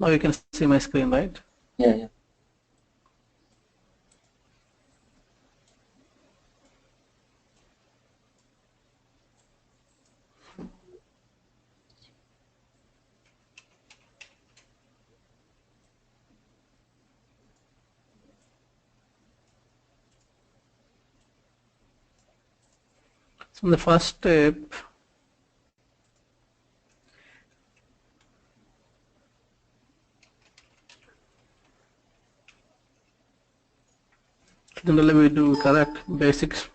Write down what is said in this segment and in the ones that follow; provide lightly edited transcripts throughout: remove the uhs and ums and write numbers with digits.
Now you can see my screen, right? Yeah. So in the first step, generally we do collect basics.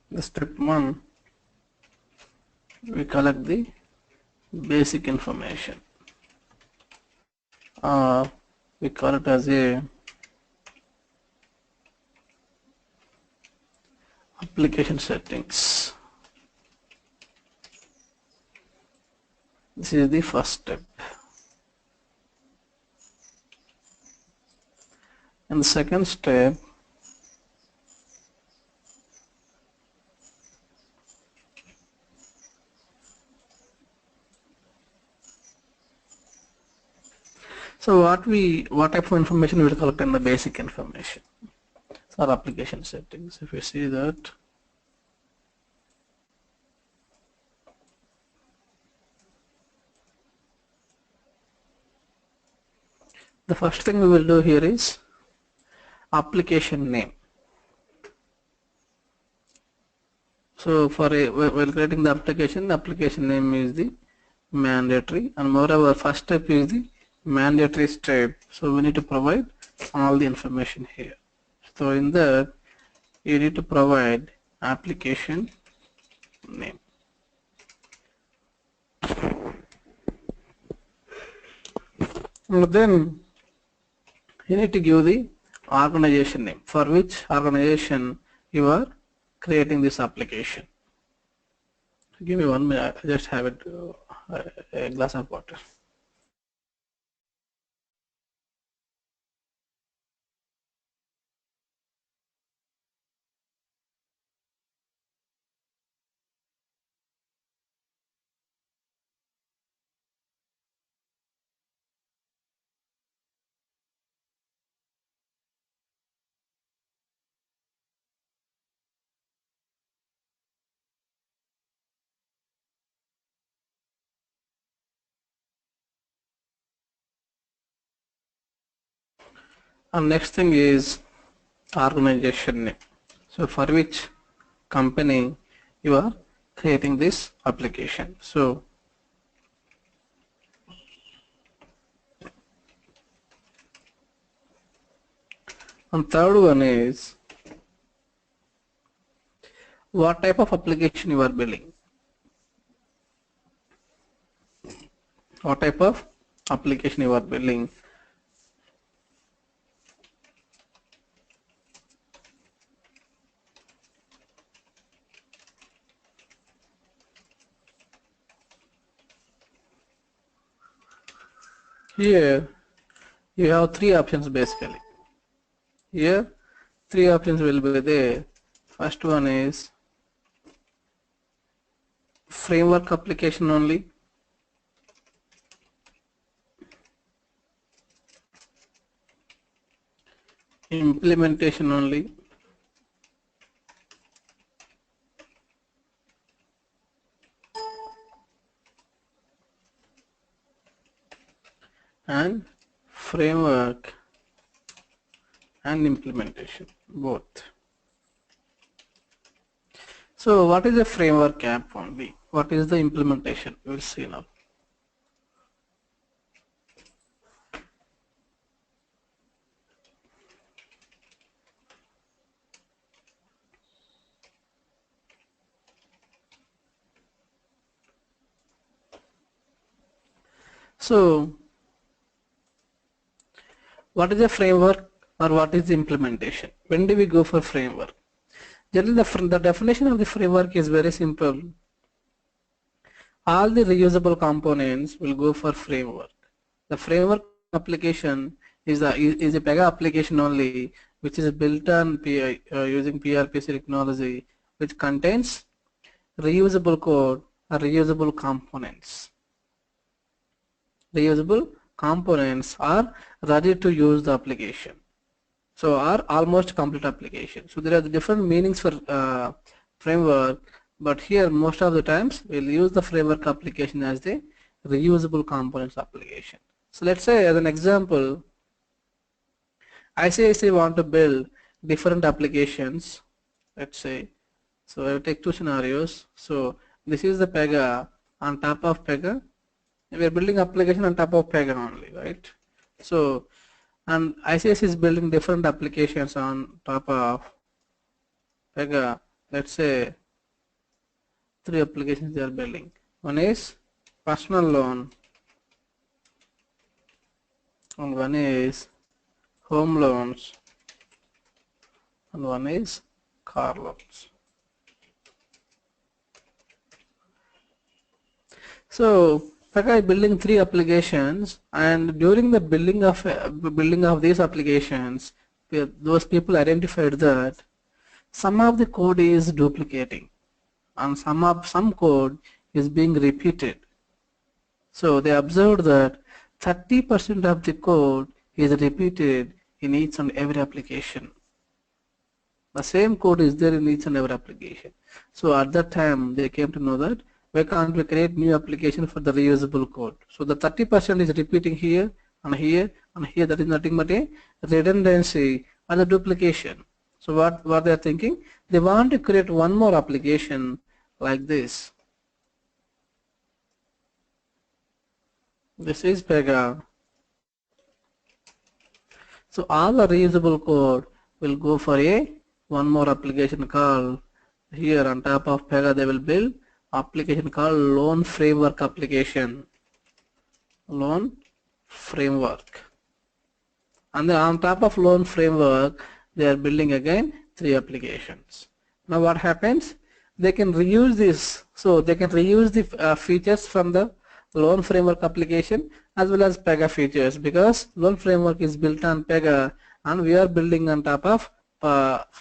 The step 1, we collect the basic information. We call it as a application settings. This is the first step. And the second step, so what type of information we will collect in the basic information? So our application settings. If you see that, the first thing we will do here is application name. So for while creating the application name is the mandatory, and moreover first step is the mandatory step. So we need to provide all the information here. So in that you need to provide application name. And then you need to give the organization name, for which organization you are creating this application. Give me 1 minute, I just have it, a glass of water. And next thing is organization name. So for which company you are creating this application. So and third one is what type of application you are building. What type of application you are building. Here you have 3 options basically. Here 3 options will be there. First one is framework application only. Implementation only. And framework and implementation both. So what is a framework app only? What is the implementation? We will see now. So what is a framework or what is the implementation? When do we go for framework? Generally the definition of the framework is very simple. All the reusable components will go for framework. The framework application is a Pega application only, which is built on using PRPC technology, which contains reusable code or reusable components. Reusable components are ready to use the application. So are almost complete application. So there are different meanings for framework, but here most of the times we'll use the framework application as the reusable components application. So let's say as an example, ICICI want to build different applications. Let's say, so I'll take two scenarios. So this is the Pega. On top of Pega, we are building application on top of Pega only, right? So, and ICICI is building different applications on top of Pega. Let's say 3 applications they are building. One is personal loan, and one is home loans, and one is car loans. So Pega is building 3 applications, and during the building of these applications, those people identified that some of the code is duplicating, and some code is being repeated. So they observed that 30% of the code is repeated in each and every application. The same code is there in each and every application. So at that time they came to know that why can't we create new application for the reusable code? So the 30% is repeating here and here and here. That is nothing but a redundancy or the duplication. So what they are thinking? They want to create one more application like this. This is Pega. So all the reusable code will go for a one more application called here on top of Pega. They will build application called loan framework application. Loan framework. And then on top of loan framework, they are building again 3 applications. Now what happens? They can reuse this. So they can reuse the features from the loan framework application as well as Pega features, because loan framework is built on Pega and we are building on top of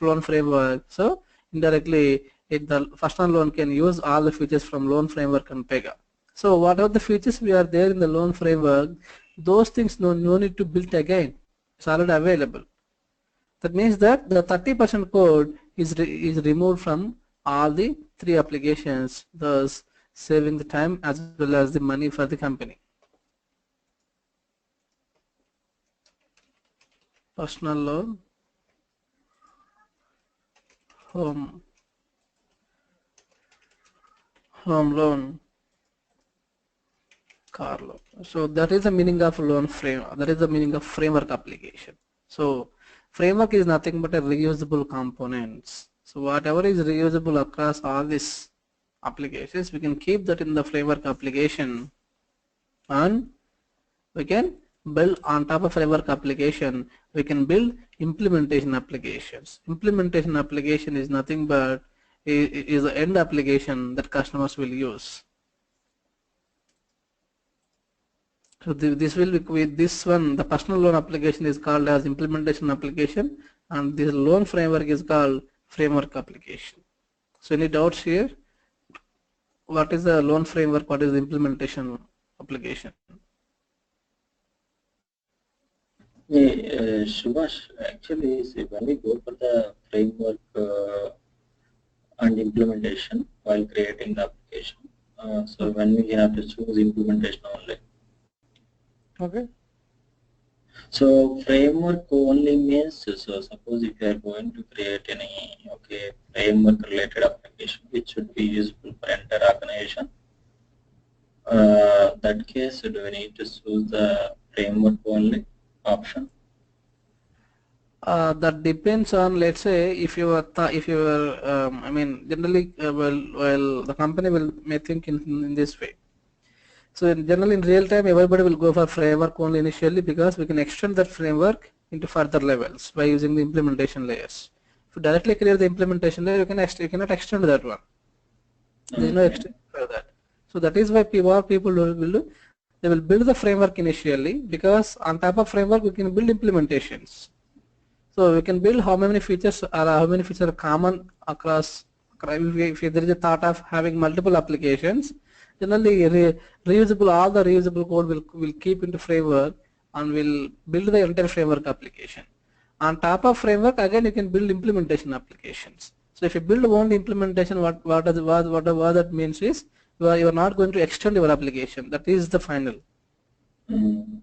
loan framework. So indirectly the personal loan can use all the features from loan framework and Pega. So whatever the features we are there in the loan framework, those things no need to build again. It's already available. That means that the 30% code is removed from all the 3 applications, thus saving the time as well as the money for the company. Personal loan, home loan, car loan. So that is the meaning of loan frame. That is the meaning of framework application. So framework is nothing but a reusable components. So whatever is reusable across all these applications, we can keep that in the framework application, and we can build on top of framework application. We can build implementation applications. Implementation application is nothing but is the end application that customers will use. So this will be with this one. The personal loan application is called as implementation application, and this loan framework is called framework application. So any doubts here? What is the loan framework? What is the implementation application? Yeah, Subhash, actually, see, when we go for the framework and implementation while creating the application, so when we have to choose implementation only. Okay. So framework only means, so suppose if you are going to create any framework related application which should be useful for entire organization, that case do we need to choose the framework only option? That depends on, let's say, if you are I mean generally well the company may think in this way. So generally in real time everybody will go for framework only initially, because we can extend that framework into further levels by using the implementation layers. If you directly create the implementation layer, you cannot extend that one. There is no extension for that. So that is why what people will do, they will build the framework initially, because on top of framework we can build implementations. So we can build how many features are common across if there is a thought of having multiple applications, generally reusable, all the reusable code will keep into framework and will build the entire framework application. On top of framework, again you can build implementation applications. So if you build only implementation, what that means is you are not going to extend your application. That is the final. Mm.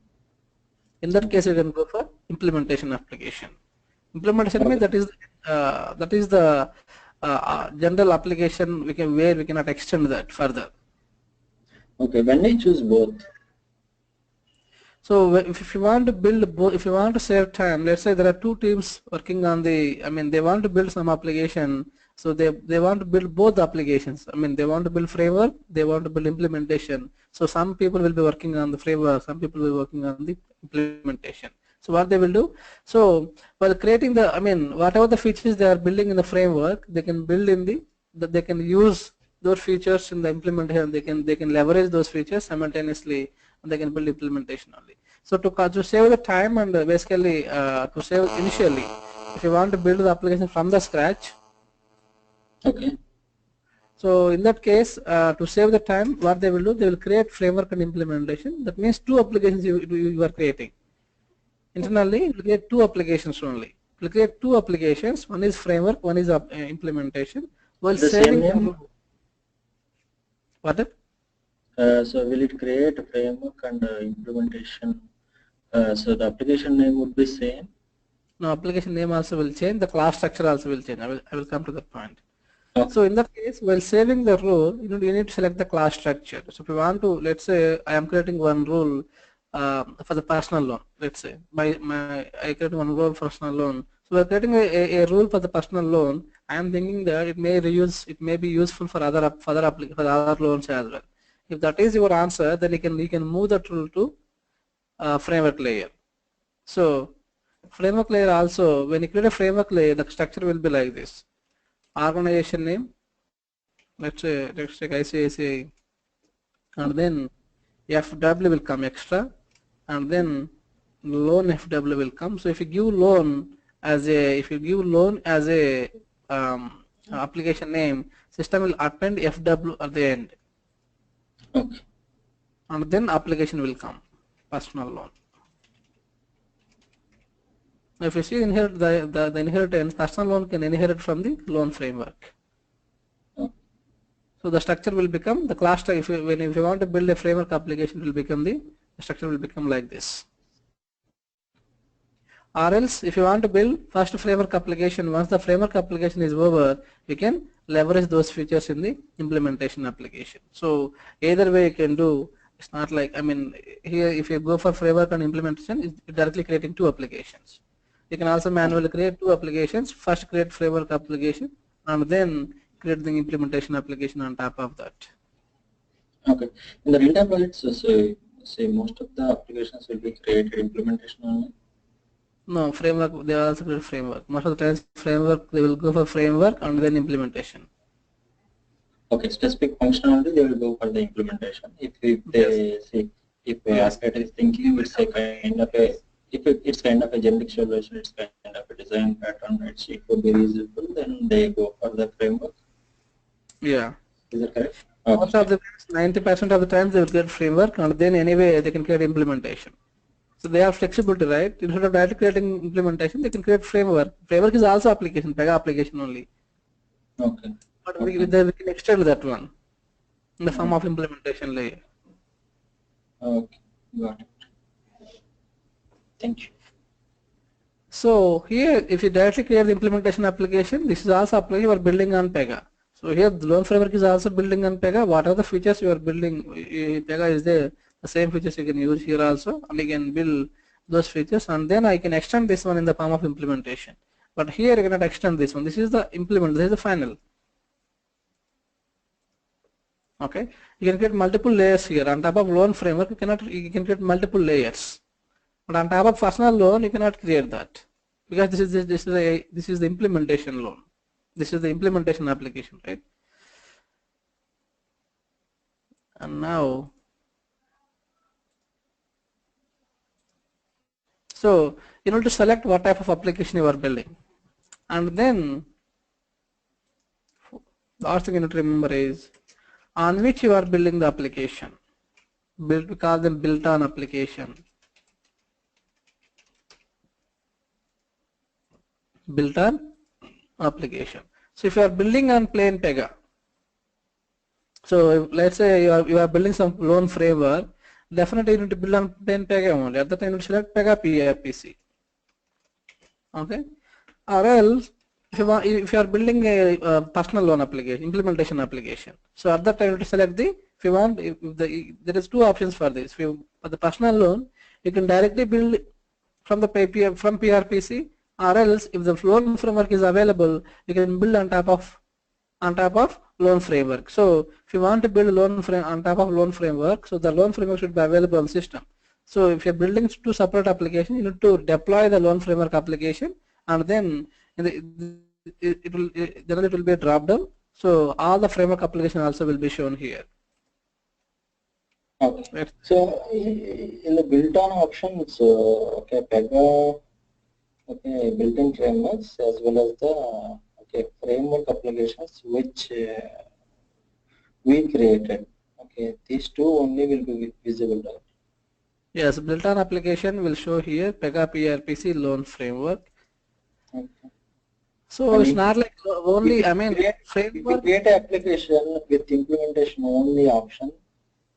In that case, you can go for implementation application. Implementation means that is the general application where we cannot extend that further. Okay, when I choose both. So if you want to build both, if you want to save time, let's say there are two teams working on the, they want to build some application, so they want to build both applications. They want to build framework, they want to build implementation. So some people will be working on the framework, some people will be working on the implementation. So what they will do, so while creating the, whatever the features they are building in the framework, they can build in they can use those features in the implementation. They can leverage those features simultaneously, and they can build implementation only. So to save the time and basically to save initially, if you want to build the application from the scratch. Okay. So in that case, to save the time, what they will do, they will create framework and implementation. That means two applications you are creating. Internally, you will create two applications only. You will create two applications. One is framework, one is implementation. While The saving same name? What? So will it create a framework and implementation? So the application name would be same? No, application name also will change. The class structure also will change. I will come to that point. Okay. So in that case, while saving the rule, you need to select the class structure. So if you want to, let's say I am creating one rule for the personal loan. Let's say I create one rule for personal loan. So we're creating a rule for the personal loan. I am thinking that it may be useful for other loans as well. If that is your answer, then you can move that rule to framework layer. So framework layer also, when you create a framework layer, the structure will be like this. Organization name, let's take ICICI, and then FW will come extra, and then loan FW will come. So if you give loan as a application name, system will append FW at the end. Okay. And then application will come, personal loan. If you see the inheritance, personal loan can inherit from the loan framework. Okay. So the structure will become the class. If you want to build a framework application, will become the structure will become like this. Or else, if you want to build first framework application, once the framework application is over, you can leverage those features in the implementation application. So either way you can do. It's not like, here if you go for framework and implementation, it's directly creating two applications. You can also manually create two applications. First create framework application and then create the implementation application on top of that. Okay. In the real-time projects, say most of the applications will be created implementation only? No, framework, they also create framework. Most of the times framework, they will go for framework and then implementation. Okay, specific functionality they will go for the implementation. If they say, if Aspect is thinking it's a kind of a, it's kind of a generic solution, it's kind of a design pattern, it would be reusable, then they go for the framework. Yeah. Is that correct? Okay. Most of the 90% of the times they will get framework and then anyway they can create implementation. So they have flexibility, right? Instead of directly creating implementation, they can create framework. Framework is also application, Pega application only. Okay. But we can extend that one in the form of implementation layer. Okay, got it. Thank you. So here, if you directly create the implementation application, this is also application you are building on Pega. So here, the loan framework is also building on Pega. What are the features you are building? Pega is there. The same features you can use here also, and you can build those features, and then I can extend this one in the form of implementation. But here you cannot extend this one. This is the implement. This is the final. Okay, you can create multiple layers here. On top of loan framework, you can create multiple layers. But on top of personal loan, you cannot create that because this is the implementation loan. This is the implementation application, right? And now, so you need to select what type of application you are building, and then last thing you need to remember is on which you are building the application. We call them built on application. Built on application. So if you are building on plain Pega, so let's say you are building some loan framework, definitely you need to build on plain Pega only. At that time you need to select Pega PRPC. Okay, or else if you are building a personal loan application, implementation application, so at that time you need to select the, if you want, there is two options for this. For the personal loan, you can directly build from the from PRPC, or else if the loan framework is available, you can build on top of loan framework. So if you want to build loan on top of loan framework, so the loan framework should be available on system. So if you're building two separate applications, you need to deploy the loan framework application, and then it will be a drop down. So all the framework application also will be shown here. Okay. Right. So in the built-on options, okay, Pega, okay, built-in frameworks as well as the framework applications which we created. Okay, these two only will be visible, right? Yes, built-on application will show here Pega PRPC loan framework. Okay. So it's not like only, framework. If you create an application with implementation only option,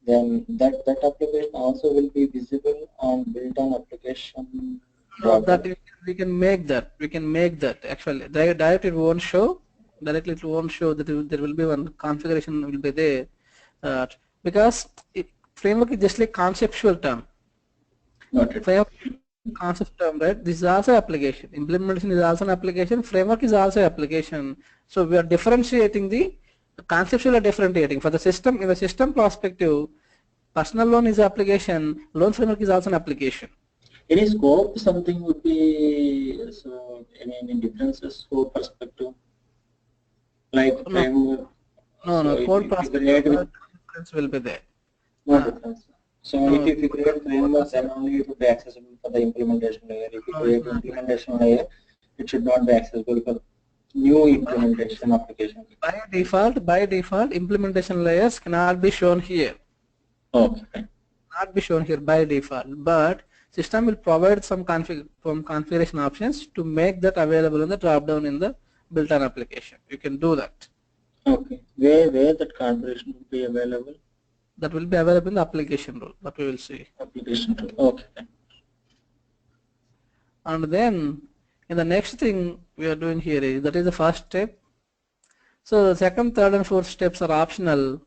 then that application also will be visible on built-on application. No, that we can make that. We can make that actually. Directly it won't show. Directly it won't show that there will be one configuration will be there, because framework is just like conceptual term. Framework concept term, right? This is also application. Implementation is also an application. Framework is also application. So we are differentiating the conceptually differentiating for the system. In the system perspective, personal loan is application. Loan framework is also an application. Any scope something would be, so any differences for perspective, like framework? No, code perspective difference will be there. No difference. So if you create framework, then only it would be accessible for the implementation layer. If you create implementation layer, it should not be accessible for new implementation application. By default, implementation layers cannot be shown here. Okay. Not be shown here by default, but system will provide some configuration options to make that available in the drop down in the built-on application. You can do that. Okay. Where that configuration will be available? That will be available in the application rule. That we will see. Application rule. Okay. And then in the next thing we are doing here is, that is the first step. So the second, third and fourth steps are optional.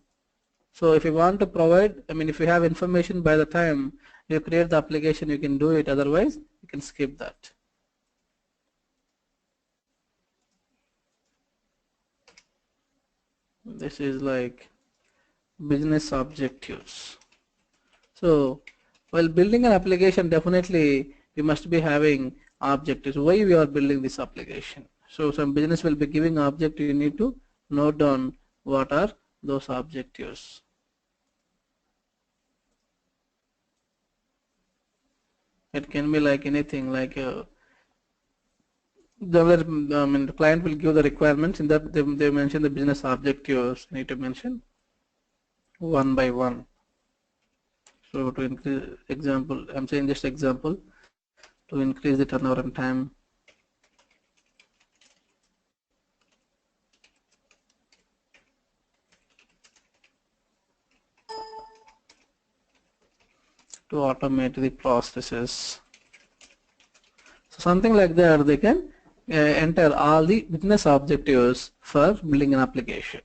So if you want to provide, if you have information by the time you create the application, you can do it. Otherwise, you can skip that. This is like business objectives. So while building an application, definitely you must be having objectives. Why we are building this application? So some business will be giving objective. You need to note down what are those objectives. It can be like anything, like the client will give the requirements. In that they mention the business objectives. You need to mention one by one. So to increase, example, I'm saying just example, to increase the turnaround time, to automate the processes. So something like that, they can enter all the business objectives for building an application.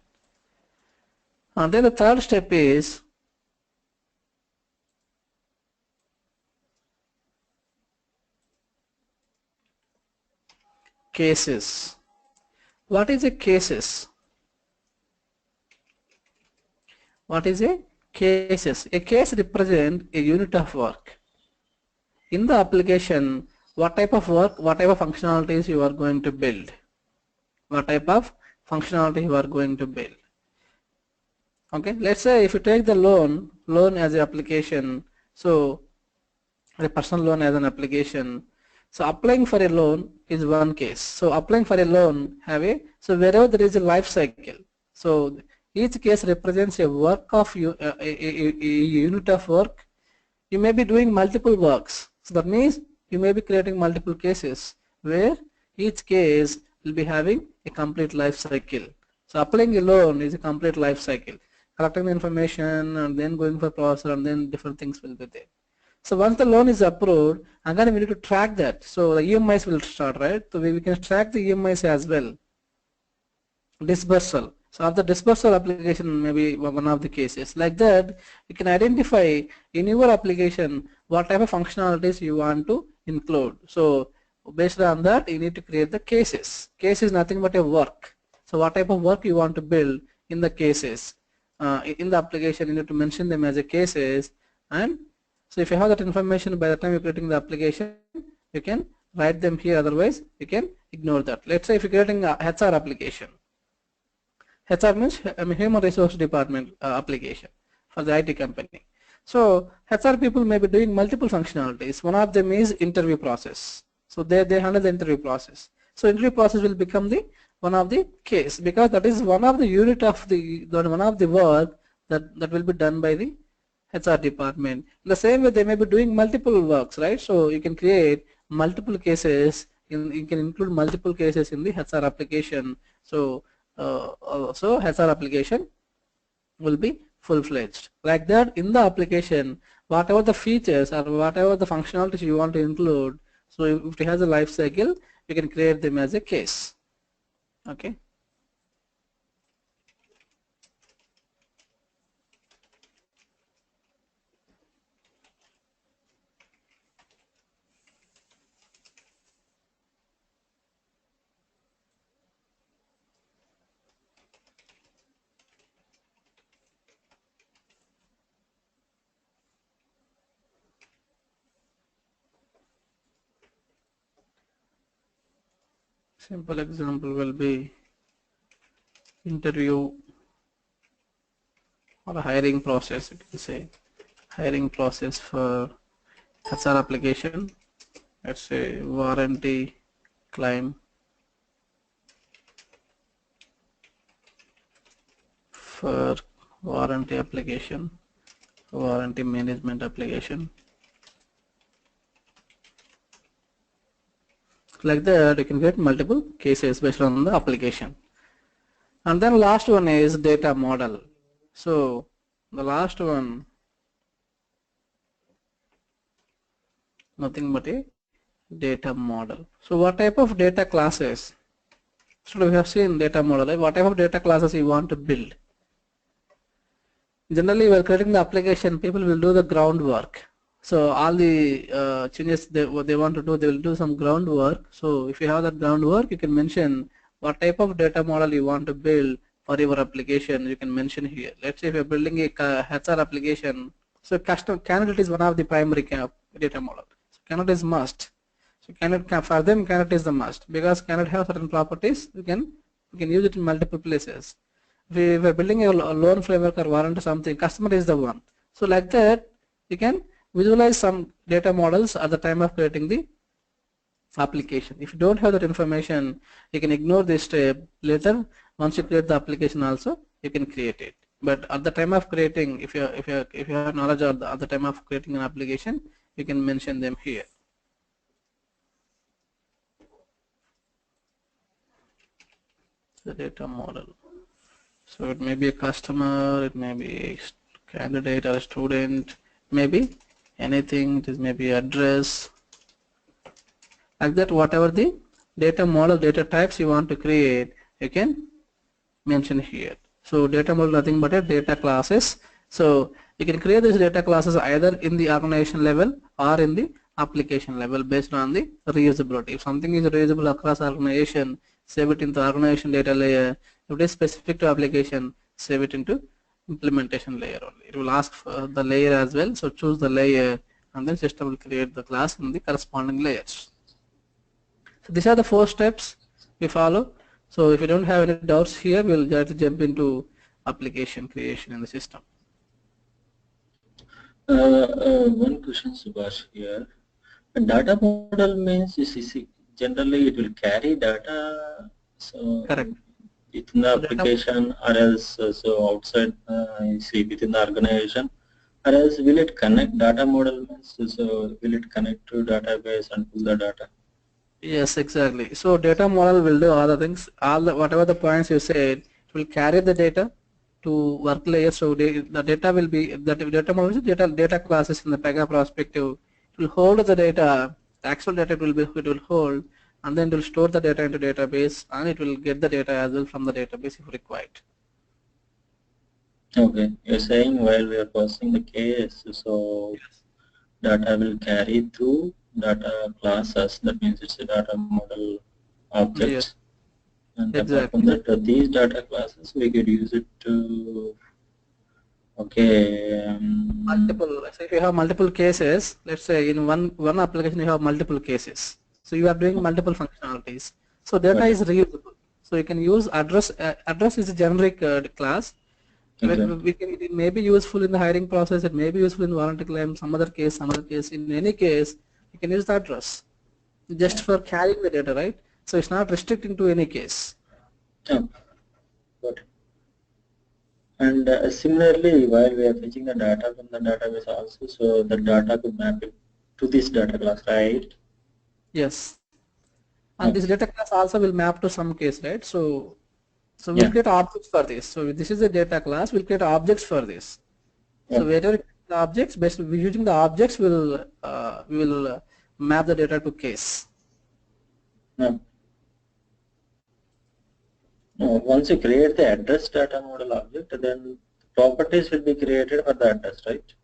And then the third step is cases. What is a cases? What is a cases? A case represents a unit of work. In the application, what type of work, what type of functionalities you are going to build. What type of functionality you are going to build. Okay, let's say if you take the loan as an application, so a personal loan as an application. So applying for a loan is one case. So applying for a loan so wherever there is a life cycle, So each case represents a work of a unit of work. You may be doing multiple works. So that means you may be creating multiple cases where each case will be having a complete life cycle. So applying a loan is a complete life cycle. Collecting the information and then going for process and then different things will be there. So once the loan is approved, again we need to track that. So the EMIs will start, right? So we can track the EMIs as well. Disbursal. So of the disbursal application may be one of the cases. Like that, you can identify in your application what type of functionalities you want to include. So based on that, you need to create the cases. Case is nothing but a work. So what type of work you want to build in the cases. In the application, you need to mention them as a cases, and so if you have that information by the time you're creating the application, you can write them here, otherwise you can ignore that. Let's say if you're creating a HR application. HR means Human Resource Department application for the IT company. So HR people may be doing multiple functionalities. One of them is interview process. So they handle the interview process. So interview process will become the one of the case, because that is one of the unit of the one of the work that will be done by the HR department. In the same way, they may be doing multiple works, right? So you can create multiple cases. You can include multiple cases in the HR application. So so HR application will be full-fledged. Like that, in the application, whatever the features or whatever the functionalities you want to include, so if it has a life cycle, you can create them as a case. Okay. Simple example will be interview or a hiring process. You can say hiring process for HR application. Let's say warranty claim for warranty application, warranty management application. Like that, you can get multiple cases based on the application. And then last one is data model. So the last one, nothing but a data model. So what type of data classes? So we have seen data model, right? What type of data classes you want to build? Generally, while creating the application, people will do the groundwork. So all the changes what they want to do, they will do some groundwork. So if you have that groundwork, you can mention what type of data model you want to build for your application. You can mention here. Let's say if you're building a HR application, so custom candidate is one of the primary data model. So candidate is must. So candidate, for them, candidate is the must, because candidate have certain properties. You can use it in multiple places. If we are building a loan framework or warranty something, customer is the one. So like that, you can visualize some data models at the time of creating the application. If you don't have that information, you can ignore this step. Later, once you create the application also, you can create it. But at the time of creating, if you have knowledge at the time of creating an application, you can mention them here. The data model. So it may be a customer, it may be a candidate or a student, maybe anything. It is maybe address. Like that, whatever the data model, data types you want to create, you can mention here. So data model nothing but a data classes. So you can create these data classes either in the organization level or in the application level based on the reusability. If something is reusable across organization, save it into organization data layer. If it is specific to application, save it into implementation layer only. It will ask for the layer as well. So choose the layer, and then system will create the class in the corresponding layers. So these are the 4 steps we follow. So if you don't have any doubts here, we'll try to jump into application creation in the system. One question, Subhash, here. A data model means generally it will carry data. So correct. within the So data, application or else so outside you see within the organization, or else will it connect data model means so will it connect to database and pull the data? yes, exactly. So data model will do all the things, all the whatever the points you said, it will carry the data to work layer. So the data will be the data model is data classes in the Pega perspective. It will hold the data, the actual data it will hold, and then it will store the data into database, and it will get the data as well from the database if required. Okay, you're saying while we are passing the case, so Yes. data will carry through data classes. That means it's a data model Yes, object. And apart from exactly. that, these data classes we could use it to okay. Multiple. So if you have multiple cases, let's say in one application you have multiple cases. So you are doing multiple functionalities. So data Got is it. reusable. So you can use address. Address is a generic class. Exactly. It may be useful in the hiring process. It may be useful in warranty claim. Some other case. Some other case. In any case, you can use the address just Yeah. for carrying the data, right? So it's not restricting to any case. Yeah. Got it. And similarly, while we are fetching the data from the database also, so the data could map it to this data class, right? Yes. And this Okay. data class also will map to some case, right? So we'll Yeah. create objects for this. So this is a data class. We'll create objects for this. So Okay. wherever the objects, based using the objects, we will map the data to case. No. No. Once you create the address data model object, then properties will be created for the address, right?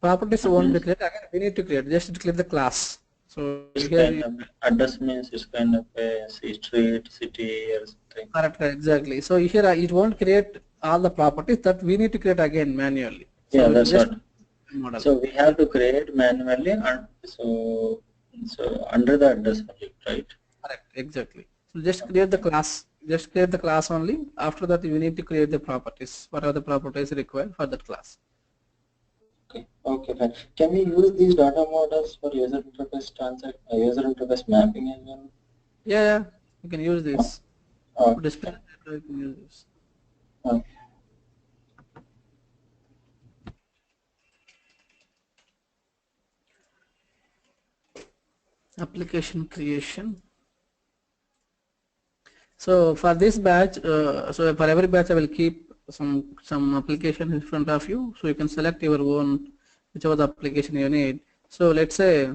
Properties That won't be means created. Again, we need to create just to create the class. So it's here, kind of address means it's kind of a street, city, or something. correct, exactly. So here it won't create all the properties that we need to create again manually. Yeah, So that's just what. model. So we have to create manually, and so under the address object, right? Correct, exactly. So just create the class. Just create the class only. After that, you need to create the properties. What are the properties required for that class? Okay, okay, fine. Can we use these data models for user interface mapping as well? Yeah, yeah. You can use Oh, this. To okay, display fine. data, you can use this. Okay. Application creation. So for this batch, so for every batch, I will keep some application in front of you, so you can select your own whichever the application you need. So let's say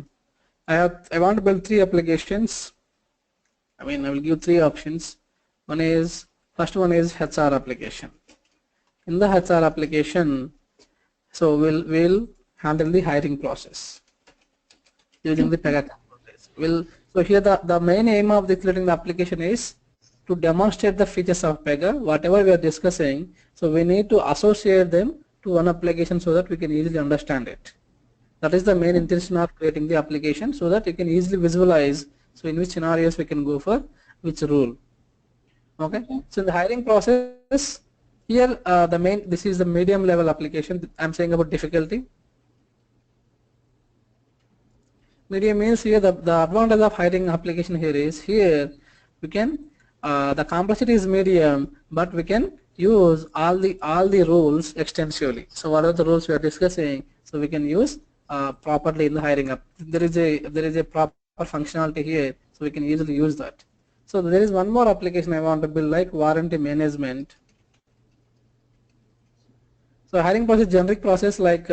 I want to build 3 applications. I mean, I will give 3 options. First one is HR application. In the HR application, so we'll handle the hiring process using the Pega components. So here the main aim of the creating the application is to demonstrate the features of Pega, whatever we are discussing. So we need to associate them to one application so that we can easily understand it. That is the main intention of creating the application, so that you can easily visualize, so in which scenarios we can go for which rule. Okay. Okay. So in the hiring process, here this is the medium level application. I'm saying about difficulty. Medium means here the advantage of hiring application here is here we can the complexity is medium, but we can use all the rules extensively. So what are the rules we are discussing? So we can use properly in the hiring up. There is a proper functionality here, so we can easily use that. So there is one more application I want to build, like warranty management. So hiring process generic process, like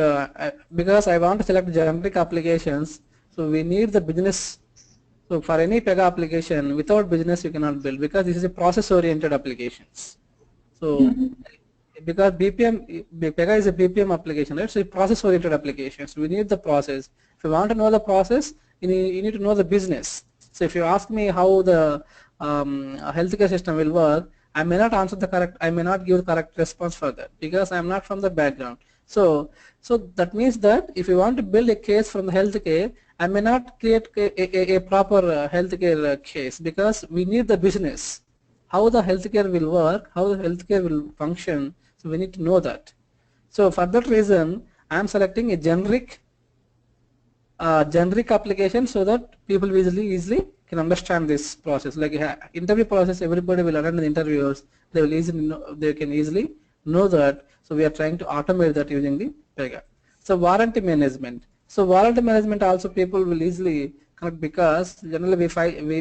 because I want to select generic applications, so we need the business. So for any Pega application, without business you cannot build, because this is a process oriented applications. So Mm-hmm. because Pega is a BPM application, right? So it's process oriented applications. We need the process. If you want to know the process, you need to know the business. So if you ask me how the healthcare system will work, I may not answer the correct, I may not give the correct response for that, because I am not from the background. So that means that if you want to build a case from the healthcare, I may not create a proper healthcare case, because we need the business, how the healthcare will work, how the healthcare will function. So we need to know that. So for that reason, I am selecting a generic application, so that people will easily can understand this process. Like interview process, everybody will attend the interviews. They will easily know, they can easily know that. So we are trying to automate that using the Pega. So warranty management. So warranty management also people will easily connect, because generally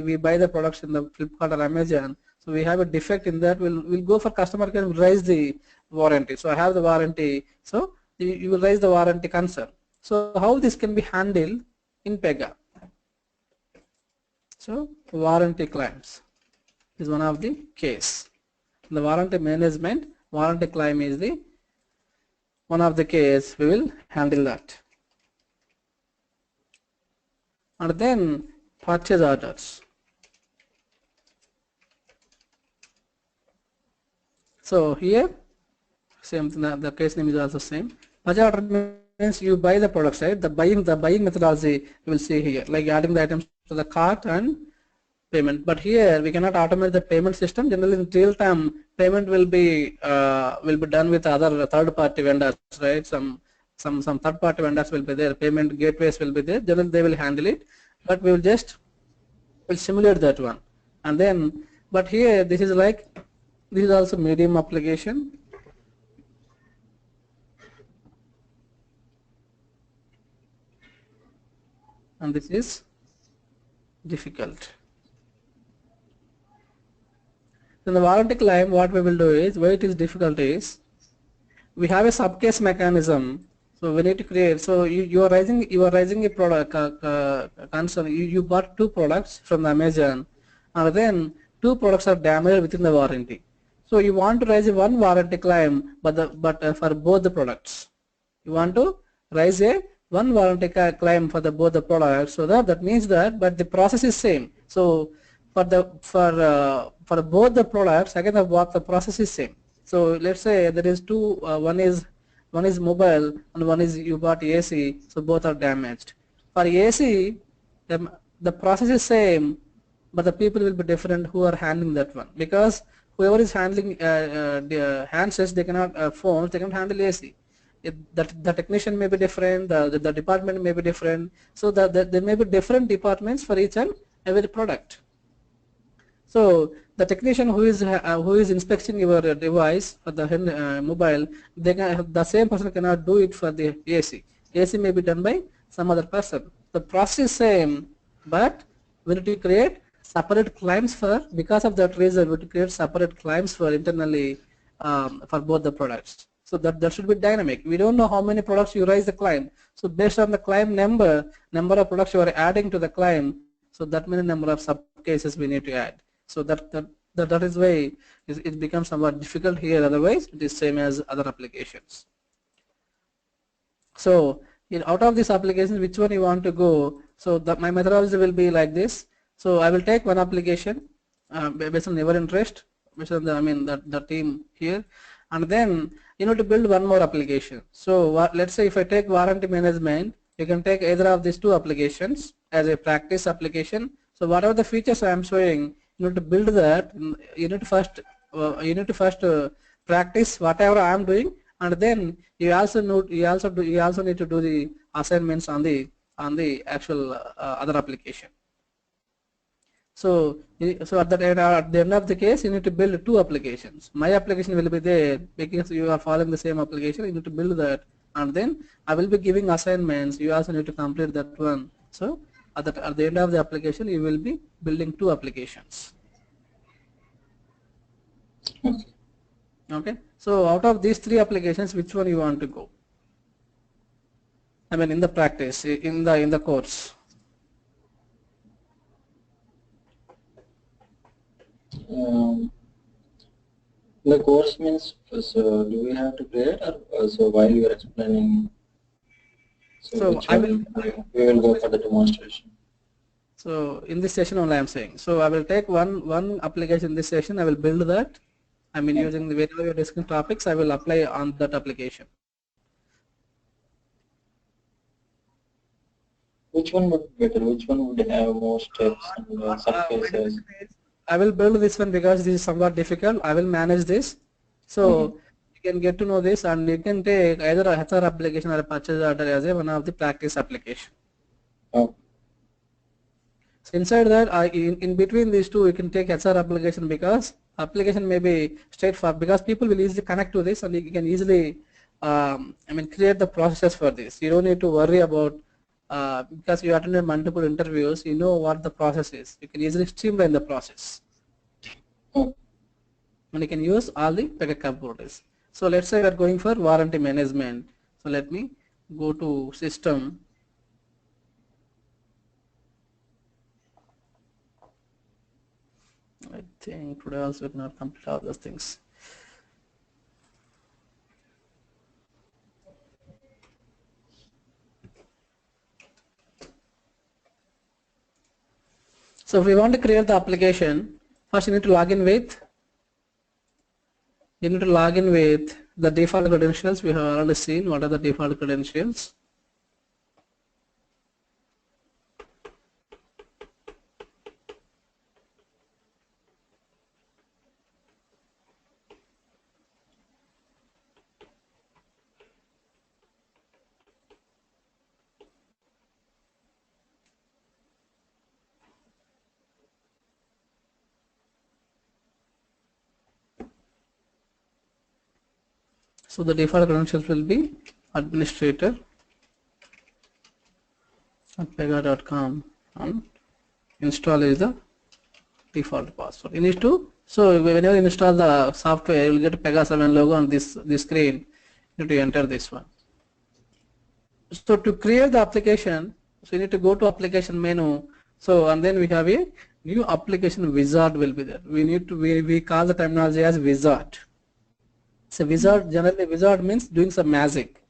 we buy the products in the Flipkart or Amazon. So we have a defect in that. We'll go for customer can raise the warranty. So I have the warranty. So you will raise the warranty concern. So how this can be handled in Pega? So warranty claims is one of the case. The warranty management, warranty claim is the one of the case. We will handle that. And then purchase orders. So here same thing, the case name is also same. Purchase order means you buy the products, right? The buying methodology you will see here, like adding the items to the cart and payment. But here we cannot automate the payment system. Generally in real time payment will be done with other third party vendors, right? Some third party vendors will be there, payment gateways will be there. Generally they will handle it, but we will simulate that one. And then, but here this is also medium application. And this is difficult. Then the warranty claim, what we will do is, why it is difficult is, we have a subcase mechanism. So we need to create. So you are raising a product concern. You bought two products from Amazon, and then two products are damaged within the warranty. So you want to raise one warranty claim, but for both the products, you want to raise one warranty claim for both the products. So that means that, but the process is same. So for both the products, again the process is same. So let's say there is two, one is mobile and one is you bought AC, so both are damaged. For AC, the process is same, but the people will be different who are handling that one, because whoever is handling the handsets, they cannot phones, they cannot handle AC. The technician may be different, the department may be different, so there may be different departments for each and every product. So the technician who is inspecting your device for the mobile, the same person cannot do it for the AC. AC may be done by some other person. The process is same, but we need to create separate claims because of that reason we need to create separate claims for internally for both the products. So that should be dynamic. We don't know how many products you raise the claim. So based on the claim number of products you are adding to the claim, so that many number of sub cases we need to add. So that is why it becomes somewhat difficult here. Otherwise, it is same as other applications. So out of these applications, which one you want to go? So my methodology will be like this. So I will take one application based on your interest, based on the team here, and then you need to build one more application. So let's say if I take warranty management, you can take either of these two applications as a practice application. So whatever the features I am showing, you need to build that. You need to first practice whatever I am doing, and then you also need to do the assignments on the actual other application. So at the end of the case, you need to build two applications. My application will be there because you are following the same application. You need to build that, and then I will be giving assignments. You also need to complete that one. So at the end of the application, you will be building two applications. Okay. So out of these three applications, which one you want to go? I mean, in the practice, in the course. The course means, so do we have to create, or so while you are explaining? So we will go for the demonstration. So in this session only I am saying. So I will take one application in this session. I will build that. I mean, using the whenever you are discussing topics, I will apply on that application. Which one would be better? Which one would have more steps and subcases? I will build this one because this is somewhat difficult. I will manage this. So you can get to know this, and you can take either a HR application or a purchase order as one of the practice application. Oh. So inside that, in between these two, you can take HR application, because application may be straightforward, because people will easily connect to this and you can easily create the processes for this. You don't need to worry about because you attended multiple interviews, you know what the process is. You can easily streamline the process. Oh. And you can use all the Pega capabilities. So let's say we are going for warranty management. So let me go to system. I think today also we cannot complete all those things. So if we want to create the application, first you need to log in with the default credentials. We have already seen what are the default credentials. So the default credentials will be administrator at pega.com and install is the default password. You need to, so whenever you install the software, you will get Pega 7 logo on this screen. You need to enter this one. So to create the application, so you need to go to application menu. So and then we have a new application wizard will be there. We call the terminology as wizard. So wizard, generally wizard means doing some magic.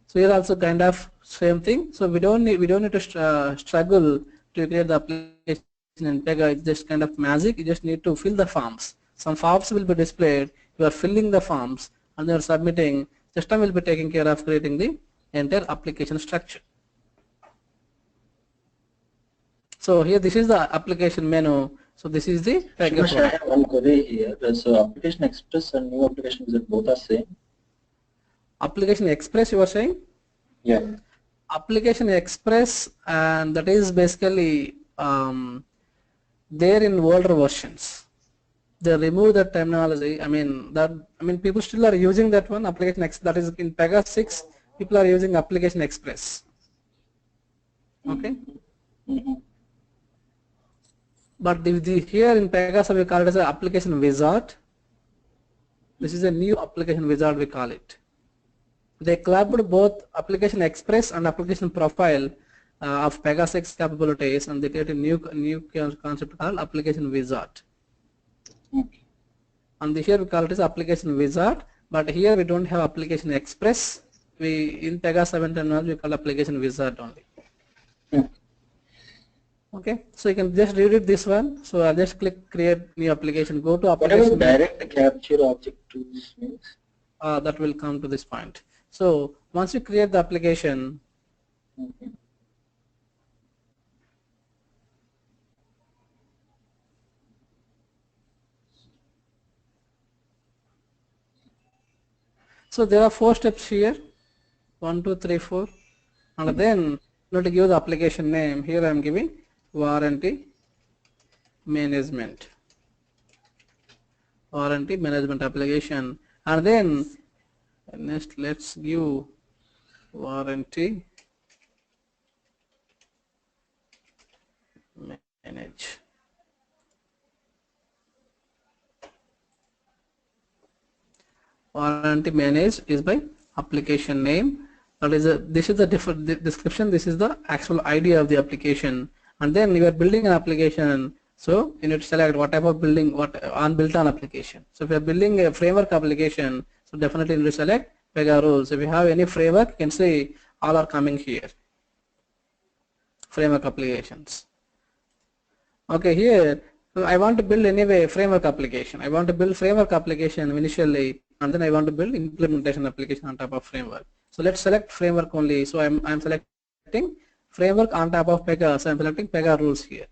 So here also kind of same thing. So we don't need to struggle to create the application in Pega. It's just kind of magic. You just need to fill the forms. Some forms will be displayed. You are filling the forms and you are submitting. System will be taking care of creating the entire application structure. So here this is the application menu. So this is the Pega. I have one query here. So Application Express and new application wizard both are same? Application Express you are saying? Yeah. Application Express, and that is basically there in older versions. They remove that terminology. People still are using that one, application Express. That is in Pega 6. People are using application Express. Okay. Mm-hmm. But here in Pega, so we call it as an application wizard. This is a new application wizard we call it. They clubbed both application Express and application profile of Pega 6 capabilities, and they created a new concept called application wizard. Okay. And here we call it as application wizard, but here we don't have application Express. In Pega 7 terminology we call application wizard only. Okay. Okay, so you can just read this one. So I'll just click create new application. Go to application. Whatever direct capture object tools means? That will come to this point. So once you create the application, Okay. so there are 4 steps here. 1, 2, 3, 4, and then you have to give the application name. Here I am giving warranty management application, and then next let's give warranty manage. Warranty manage is by application name. That is this is the description. This is the actual idea of the application, and then you are building an application. So you need to select what type of building, what built on application. So if you are building a framework application, so definitely you need to select Pega rules. If you have any framework, you can see all are coming here. Framework applications. Okay, here so I want to build anyway framework application. I want to build framework application initially, and then I want to build implementation application on top of framework. So let's select framework only. So I'm selecting framework on top of Pega. So I'm selecting Pega rules here.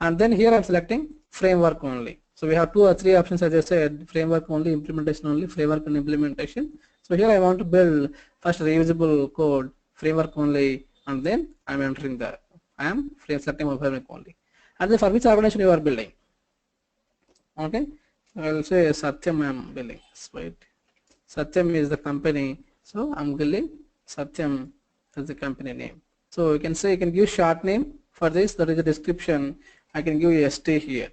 And then here I'm selecting framework only. So we have 2 or 3 options, as I said, framework only, implementation only, framework and implementation. So here I want to build first reusable code, framework only, and then I'm entering the, I am selecting my framework only. and then for which organization you are building. Okay, I will say Satyam I am building. Right. Satyam is the company, so I'm building Satyam as the company name. So you can say, you can give short name for this, that is the description. I can give you ST here.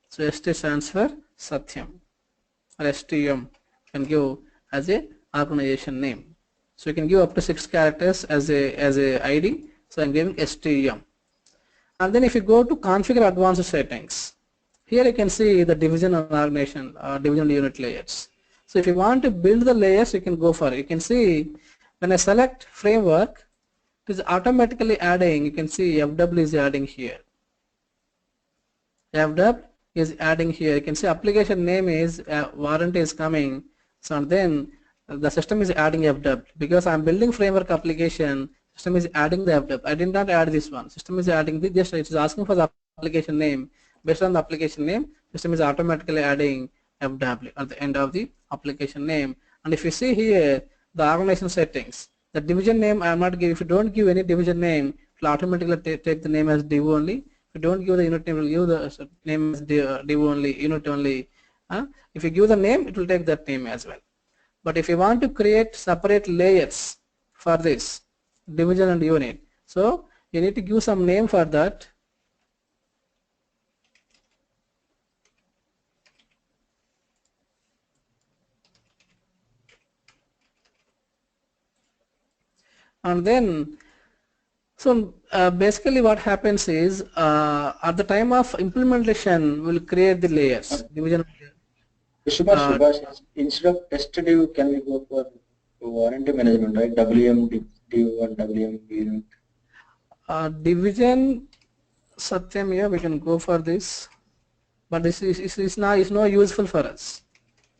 So ST stands for Satyam, or STM can give as a organization name. So you can give up to 6 characters as a ID. So I'm giving STM. And then if you go to configure advanced settings, here you can see the division and organization, division unit layers. So if you want to build the layers, you can go for it. You can see when I select framework, it is automatically adding. You can see FW is adding here. FW is adding here. You can see application name is warranty is coming. So then the system is adding FW because I'm building framework application. System is adding the FW. I did not add this one. System is adding this. Just it is asking for the application name. Based on the application name, system is automatically adding FW at the end of the application name. And if you see here the organization settings, the division name I am not giving. If you don't give any division name, it will automatically take the name as div only. If you don't give the unit name, it will give the name as div only, unit only. If you give the name, it will take that name as well. But if you want to create separate layers for this division and unit, so you need to give some name for that. And then so basically what happens is at the time of implementation we'll create the layers division. Subhash, instead of test div, can we go for warranty management, right? WM div and WM unit. Division Satyam, yeah, we can go for this, but this is no useful for us.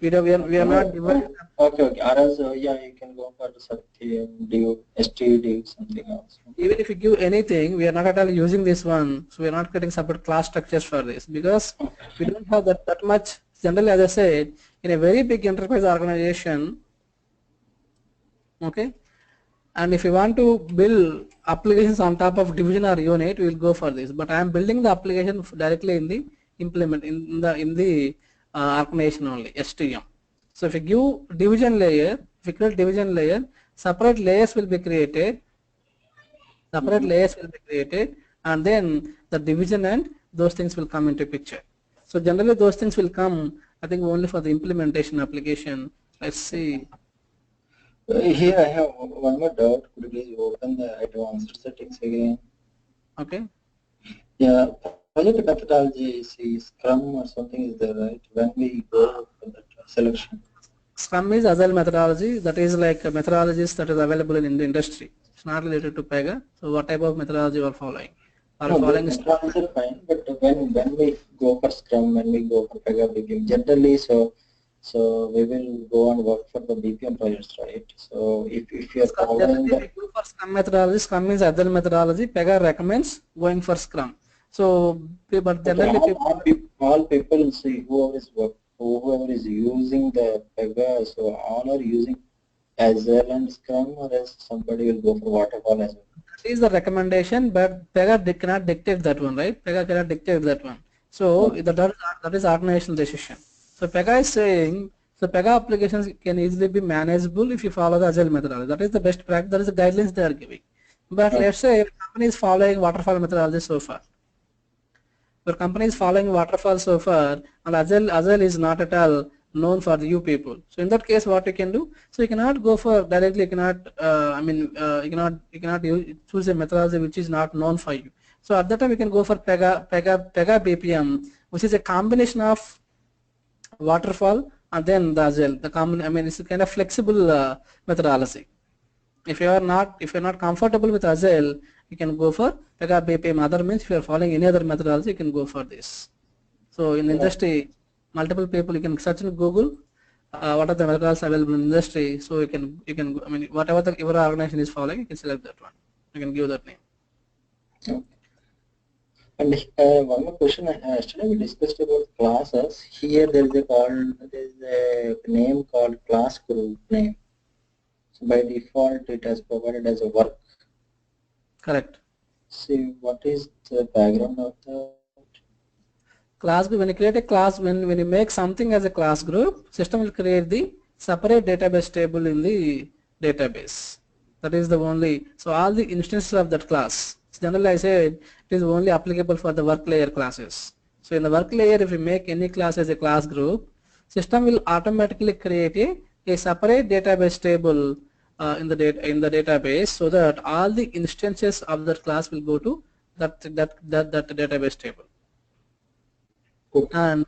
We are not dividing. Okay. Others, yeah, you can go for the Satyam div, ST div, something else. Even if you give anything, we are not at all using this one, so we are not getting separate class structures for this because we don't have that much. Generally, as I said, in a very big enterprise organization, okay, and if you want to build applications on top of division or unit, we will go for this. But I am building the application directly in the implement in the organization only STM. So if you give division layer, if you create division layer, separate layers will be created. Separate layers will be created, and then the division and those things will come into picture. So generally those things will come, I think, only for the implementation application. Let's see. Here I have one more doubt. Could you please open the advanced settings again? Okay. Yeah, project methodology is Scrum or something is there, right? When we go for that selection. Scrum is agile methodology, that is like methodologies that is available in the industry. It's not related to Pega. So what type of methodology you are following? Are you following Scrum is fine, but when we go for Scrum, when we go for Pega BPM, generally so we will go and work for the BPM projects, right? So if you are following the for Scrum methodology, Scrum is agile methodology. Pega recommends going for Scrum. So, but generally all people see whoever is using the Pega, so all are using Agile and Scrum, or else somebody will go for waterfall as well. That is the recommendation, but Pega cannot dictate that one, right? Pega cannot dictate that one. So that is organizational decision. So Pega is saying, so Pega applications can easily be manageable if you follow the Agile methodology. That is the best practice. That is the guidelines they are giving. But let's say your company is following waterfall methodology so far. Your company is following waterfall so far, and Agile is not at all known for you people. So in that case, what you can do? So you cannot go for directly. You cannot. You cannot choose a methodology which is not known for you. So at that time, you can go for Pega BPM, which is a combination of waterfall and then the Agile. It's a kind of flexible methodology. If you are not comfortable with Agile, you can go for Pega BPM. Other means if you are following any other methodology, you can go for this. So in industry, multiple people, you can search in Google what are the methodologies available in industry. So you can whatever your organization is following, you can select that one. You can give that name. Okay. And one more question. Yesterday we discussed about classes. Here there is a name called class group name. So by default, it has provided as a work. Correct. See, what is the background of the class group, when you create a class, when you make something as a class group, system will create the separate database table in the database. That is the only, so all the instances of that class, generally I said it is only applicable for the work layer classes. So in the work layer, if you make any class as a class group, system will automatically create a separate database table in the database, so that all the instances of that class will go to that database table. Okay. And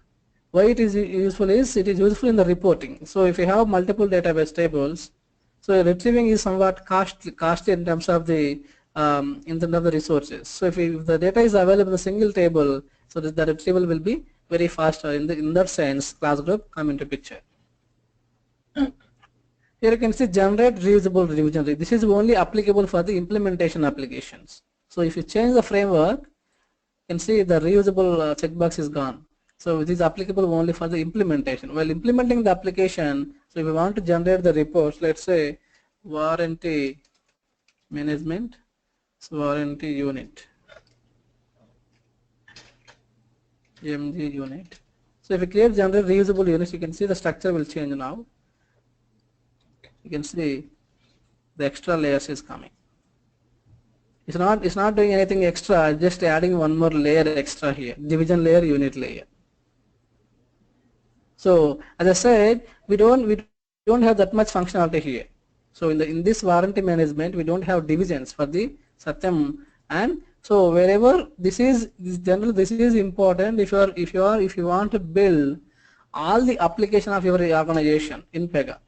why it is useful is, it is useful in the reporting. So if you have multiple database tables, so retrieving is somewhat costly in terms of the resources. So if the data is available in a single table, so that the retrieval will be very fast. In that sense, class group come into picture. Okay. Here you can see generate reusable revision. This is only applicable for the implementation applications. So if you change the framework, you can see the reusable checkbox is gone. So it is applicable only for the implementation. While implementing the application, so if you want to generate the reports, let's say warranty management, so warranty unit, MG unit. So if you create generate reusable units, you can see the structure will change now. You can see the extra layers is coming. It's not doing anything extra, just adding one more layer extra here, division layer, unit layer. So as I said, we don't have that much functionality here. So in this warranty management, we don't have divisions for the Satyam, and so wherever this is important if you want to build all the application of your organization in Pega.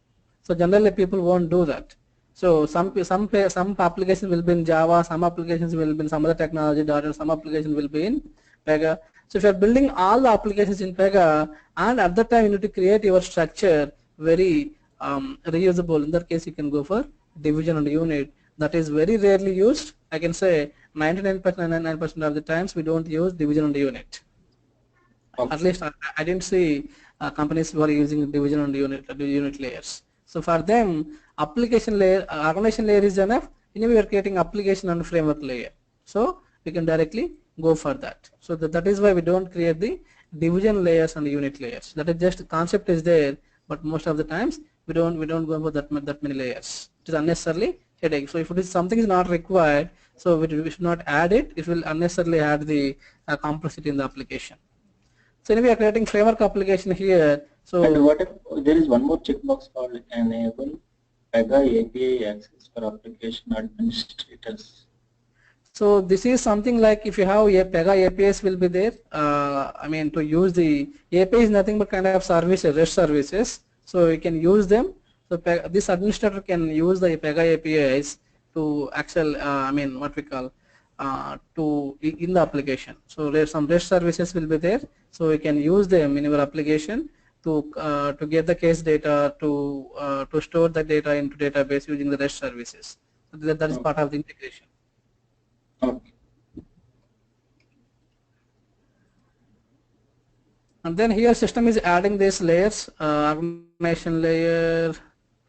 So generally people won't do that. So some applications will be in Java, some applications will be in some other technology, some applications will be in Pega. So if you are building all the applications in Pega, and at that time you need to create your structure very reusable, in that case you can go for division and unit. That is very rarely used. I can say 99% of the times we don't use division and unit. Okay. At least I didn't see companies who are using division and unit layers. So for them, application layer, organization layer is enough. Anyway, we are creating application and framework layer, so we can directly go for that. So that is why we don't create the division layers and unit layers. That is just concept is there, but most of the times we don't go for that many layers. It is unnecessarily headache. So if it is something is not required, so we should not add it. It will unnecessarily add the complexity in the application. So anyway, we are creating framework application here. So and what if there is one more checkbox called enable Pega API access for application administrators? So this is something like if you have a Pega APIs will be there. I mean, to use the API is nothing but kind of services, REST services. So you can use them. So this administrator can use the Pega APIs to actual, I mean, what we call in the application. So there some REST services will be there. So you can use them in your application to get the case data, to store the data into database using the REST services. So that is part of the integration. Okay. And then here system is adding these layers, organization layer,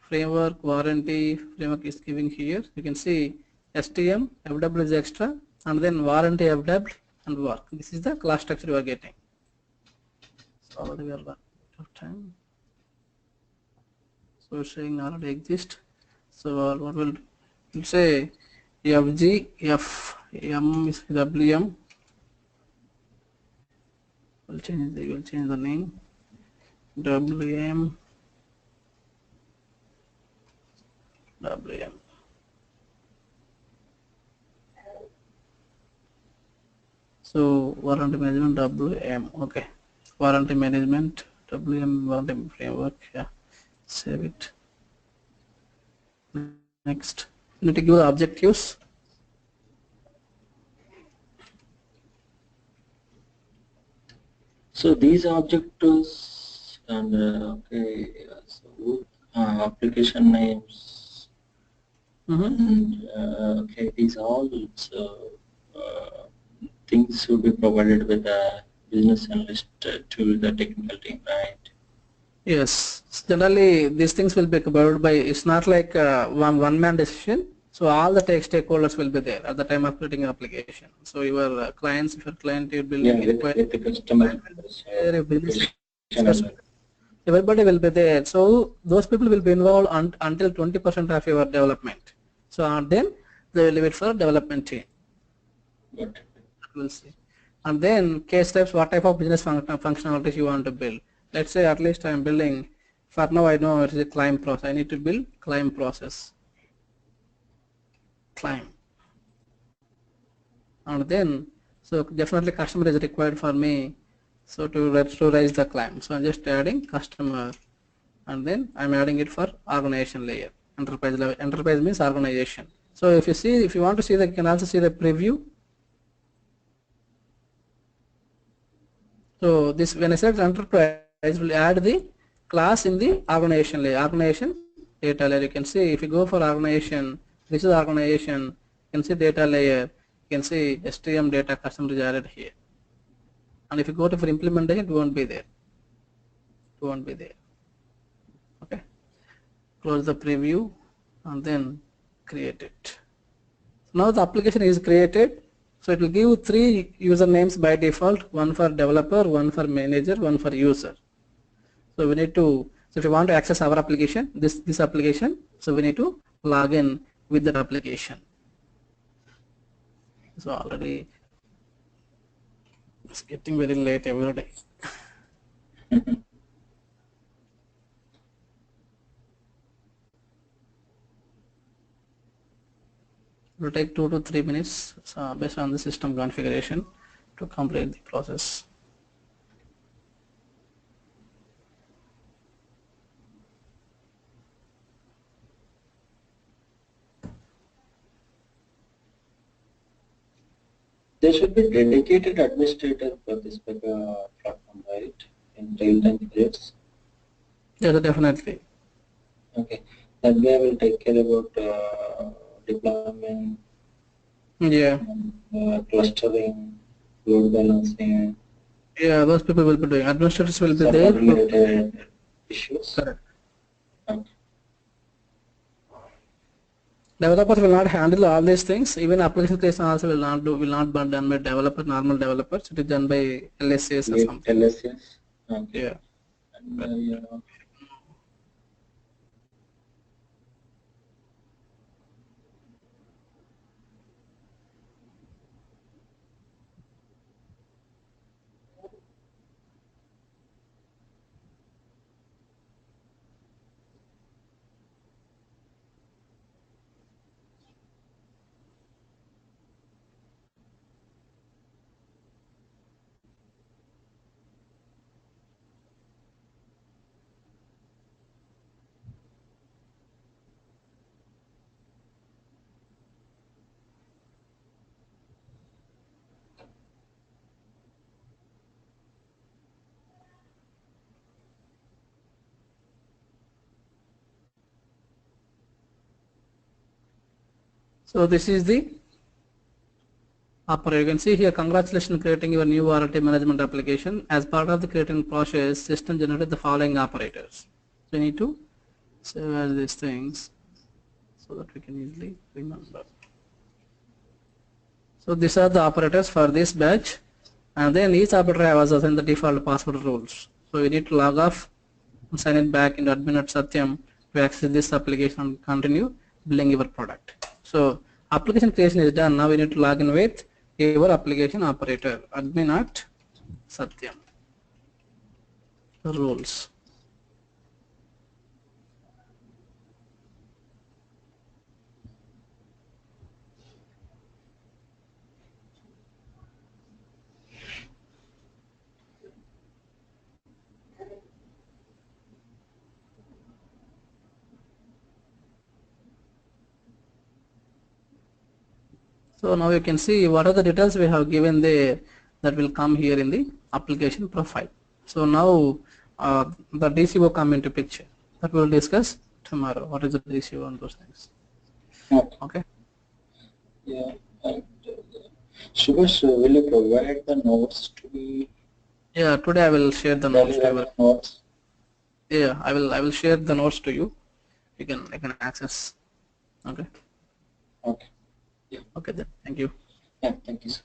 framework, warranty, framework is giving here. You can see STM, FW is extra, and then warranty, FW, and work. This is the class structure you are getting. So already we are out of time. So saying already exist. So what will say FG, FM is WM. We'll change the name. WM. So warranty management WM. Okay. Warranty management WM warranty framework. Yeah. Save it. Next. You need to give the objectives. So these objectives and okay, so application names. And, okay, these all things should be provided with the business analyst to the technical team, right? Yes. Generally, these things will be covered by. It's not like one man decision. So all the stakeholders will be there at the time of creating an application. So your clients, if your client is building with the customer, everybody will be there. So those people will be involved until 20% of your development. So then they will leave it for development team. Good. We'll see. And then case types, what type of business functionalities you want to build. Let's say at least I'm building, for now I know it is a climb process. I need to build climb process. Climb. And then, so definitely customer is required for me. So to raise the climb. So I'm just adding customer, and then I'm adding it for organization layer. Enterprise level. Enterprise means organization. So if you see, if you want to see that, you can also see the preview. So this, when I select enterprise, will add the class in the organization layer, organization data layer. You can see if you go for organization, this is organization. You can see data layer. You can see STM data customer is added here. And if you go to for implementation, it won't be there. It won't be there. Okay. Close the preview and then create it. Now the application is created. So it will give 3 usernames by default, one for developer, one for manager, one for user. So we need to, so if you want to access our application, this application, so we need to log in with that application. So already it's getting very late every day. It will take 2 to 3 minutes based on the system configuration to complete the process. There should be dedicated administrator for this platform, right? In real-time projects. Yeah, definitely. Okay, that way I will take care about deployment, Yeah. Clustering, load balancing. Yeah, those people will be doing. Administrators will be Some there. related issues. Correct. Okay. Developers will not handle all these things. Even application creation also will not be done by normal developers. It is done by LSAs or something. LSAs. Okay. Yeah. And, yeah. So this is the operator. You can see here, congratulations creating your new warranty management application. As part of the creating process, system generated the following operators. So you need to save as these things so that we can easily remember. So these are the operators for this batch, and then each operator was assigned the default password rules. So you need to log off and sign it back into admin@Satyam to access this application and continue building your product. So application creation is done. Now we need to log in with your application operator, admin@Satyam. Rules. So now you can see what are the details we have given there that will come here in the application profile. So now the DCO come into picture. That we will discuss tomorrow. What is the DCO and those things. Okay. Yeah. And, Subhash, will you provide the notes to be? Yeah, today I will share the notes. Yeah, I will share the notes to you. You can access. Okay. Okay. Okay then. Thank you. Yeah, thank you, sir.